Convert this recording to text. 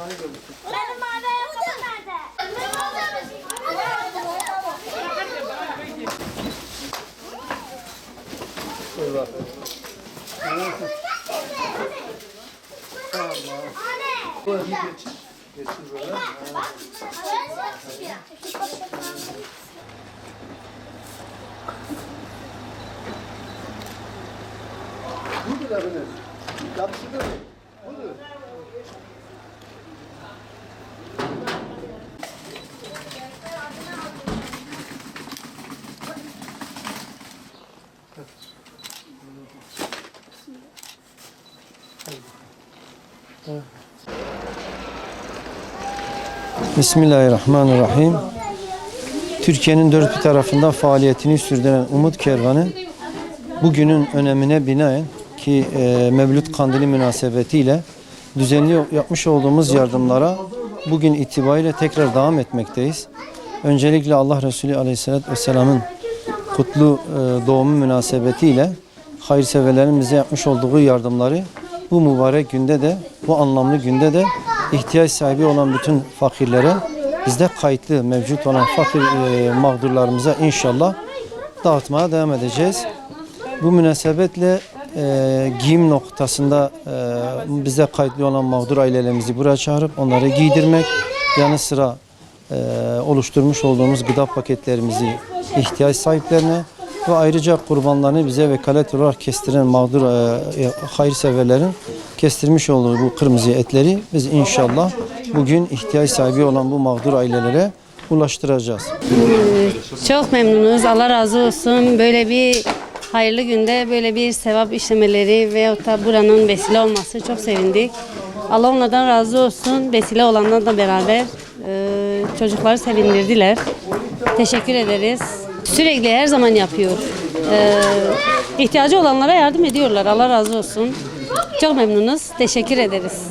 Benim mavi ayakkabım nerede? Dur bak. Tamam. Böyle geçir. Geçir böyle. Budur da bunu. Yapıştırdı mı? Budur. Bismillahirrahmanirrahim. Türkiye'nin dört bir tarafında faaliyetini sürdüren Umut Kervanı bugünün önemine binaen ki Mevlüt Kandili münasebetiyle düzenli yapmış olduğumuz yardımlara bugün itibariyle tekrar devam etmekteyiz. Öncelikle Allah Resulü Aleyhisselatü Vesselam'ın kutlu doğumu münasebetiyle hayırseverlerin bize yapmış olduğu yardımları bu mübarek günde de, bu anlamlı günde de ihtiyaç sahibi olan bütün fakirlere, bizde kayıtlı mevcut olan fakir mağdurlarımıza inşallah dağıtmaya devam edeceğiz. Bu münasebetle giyim noktasında bize kayıtlı olan mağdur ailelerimizi buraya çağırıp onları giydirmek, yanı sıra oluşturmuş olduğumuz gıda paketlerimizi ihtiyaç sahiplerine ve ayrıca kurbanlarını bize vekalet olarak kestiren mağdur hayırseverlerin kestirmiş olduğu bu kırmızı etleri biz inşallah bugün ihtiyaç sahibi olan bu mağdur ailelere ulaştıracağız. Çok memnunuz. Allah razı olsun. Böyle bir hayırlı günde böyle bir sevap işlemeleri veyahut da buranın vesile olması çok sevindik. Allah onlardan razı olsun. Vesile olanlarla beraber çocukları sevindirdiler. Teşekkür ederiz. Sürekli her zaman yapıyor. İhtiyacı olanlara yardım ediyorlar. Allah razı olsun. Çok memnunuz. Teşekkür ederiz.